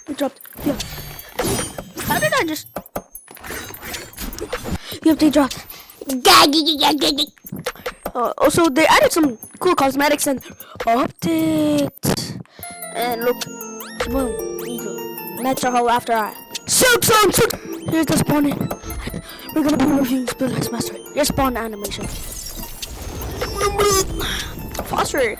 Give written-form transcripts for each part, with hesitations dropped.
It dropped. Yeah. How did I just? Yep, they dropped. Also, they added some cool cosmetics and updates. And look, boom, eagle. Metro hole after I. Silk. Here's the spawning. We're gonna be reviewing Split Master. Your spawn animation. Phosphor.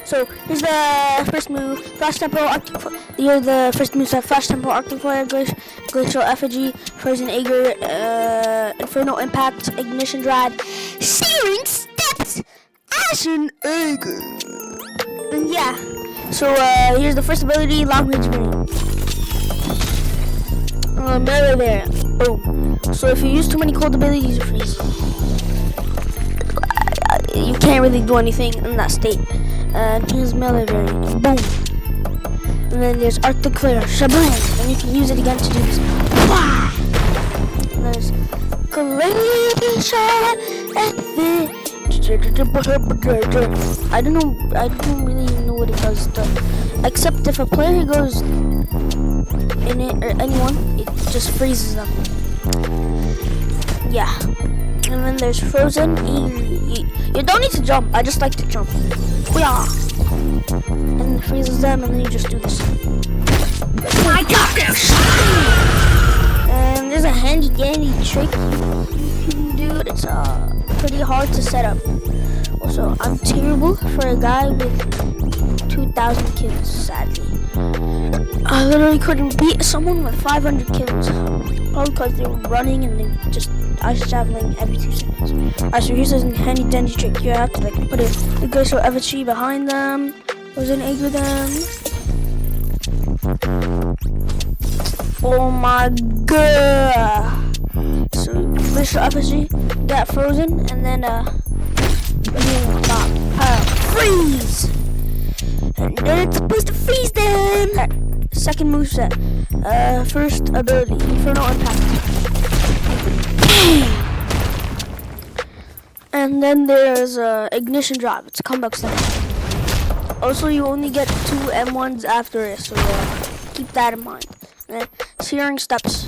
So here's the first move. Flash Tempo Arctic. Here the first moves have Flash Tempo Arctic Fire, Glacial Effigy, Frozen Aegir, Inferno Impact, Ignition Drive, Searing Steps, Ashen Aegir. And yeah. So here's the first ability, Long Range Grenade. Melee there. Boom. So if you use too many cold abilities, you freeze. You can't really do anything in that state. And here's melee variant. Boom. And then there's Arctic Flare. Shablam. And you can use it again to do this. And there's Glacial Effigy. I don't really know what it does though. Except if a player goes in it or anyone, it just freezes them. Yeah. And then there's Frozen. You don't need to jump. I just like to jump. Yeah. And it freezes them, and then you just do this. I got this. And there's a handy dandy trick you can do. It's pretty hard to set up. Also, I'm terrible for a guy with 2,000 kills, sadly. I literally couldn't beat someone with 500 kills. Probably because they were running and they just ice javelin every 2 seconds. Alright, so here's a handy dandy trick. You have to like put the Glacial Effigy behind them. Goes in egg with them. Oh my god! So Glacial Effigy, got frozen, and then freeze! And then it's supposed to freeze them! Right, second moveset. First ability, Inferno Impact. And then there's Ignition Drop. It's a comeback step. Also, you only get 2 M1s after it, so keep that in mind. And then Searing Steps.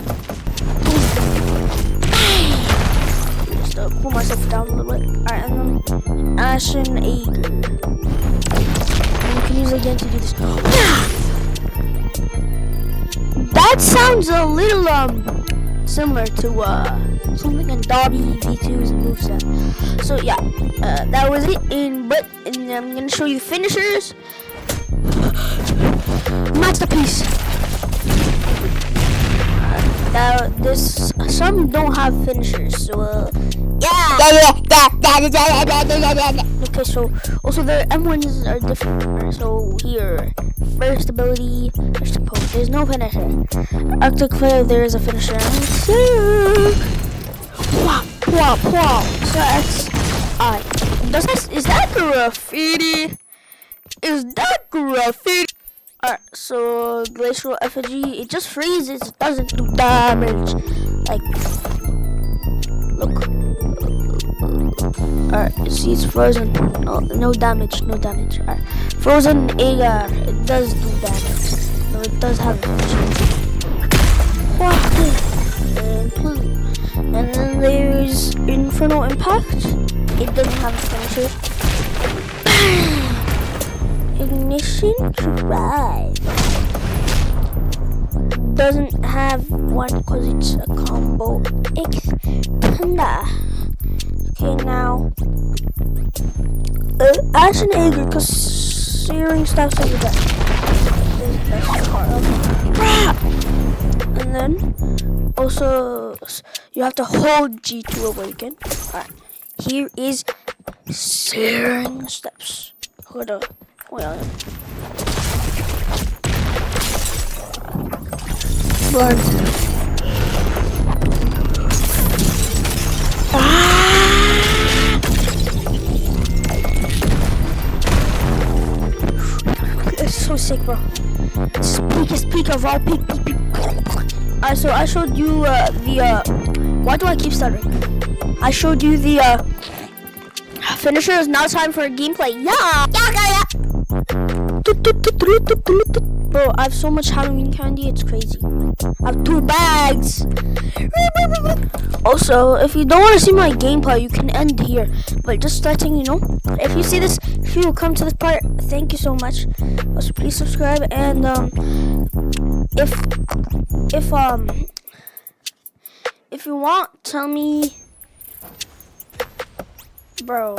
Just pull myself down a little bit. Alright, and then Ashen Aegir. And you can use it again to do this. That sounds a little similar to something in Dobby V2's moveset. So yeah, that was it. And I'm gonna show you finishers. Masterpiece. Some don't have finishers, so yeah. Okay, so also their M1s are different. So here, first ability, first pose. There's no finisher. Arctic Flare, there is a finisher. So that's is that graffiti? Is that graffiti? Alright, so Glacial Effigy, it just freezes, it doesn't do damage. Like, look. Alright, you see it's frozen. No damage. Alright, Frozen Aegir, it does do damage. No, it does have a finisher. And then there's Inferno Impact. It doesn't have a finisher. Ignition Drive doesn't have one because it's a combo expander. Okay, now Ashen Aegir because Searing Steps over there. And then also you have to hold G to awaken. Alright, here is Searing Steps. Hold on. Blood. It's so sick, bro. It's peak of all peak. Alright, so I showed you why do I keep stuttering? I showed you the finishers. Now it's time for gameplay. Yeah. Bro, I have so much Halloween candy, it's crazy. I have 2 bags. Also, if you don't want to see my gameplay, you can end here. But just letting you know, if you see this, if you come to this part, thank you so much. Also, please subscribe, and if you want, tell me, bro.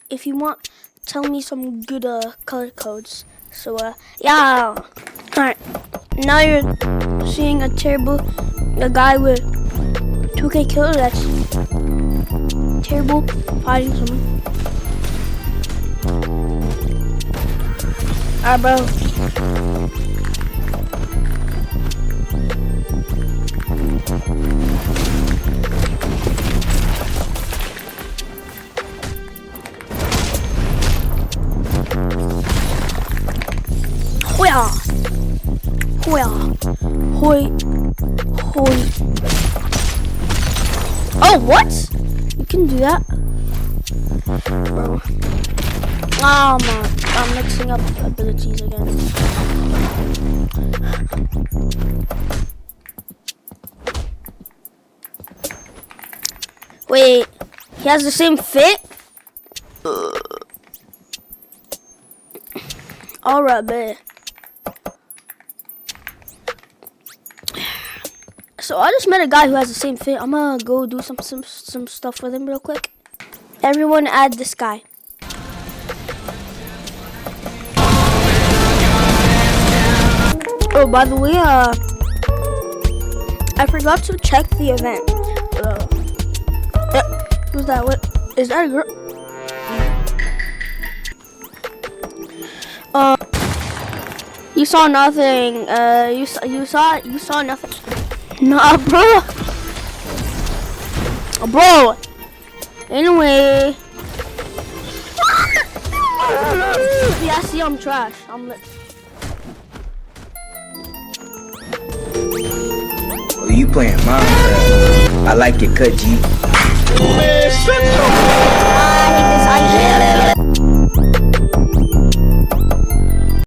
If you want, tell me some good color codes. So yeah. Alright. Now you're seeing a guy with 2K kills. That's terrible. Fighting someone. Alright, bro. Hoya! Hoya! Hoi! Hoi! Oh, what? You can do that? Bro. Oh, man. I'm mixing up abilities again. Wait. He has the same fit? Alright, babe. So I just met a guy who has the same fit. I'm gonna go do some stuff with him real quick. Everyone add this guy. Oh, by the way, I forgot to check the event. Who's that? What is that? A girl? You saw nothing. You saw nothing. Nah, bro. Bro. Anyway. Yeah, see, I'm trash. I'm lit. Oh, you playing Minecraft? I like your cut, G. I hate this.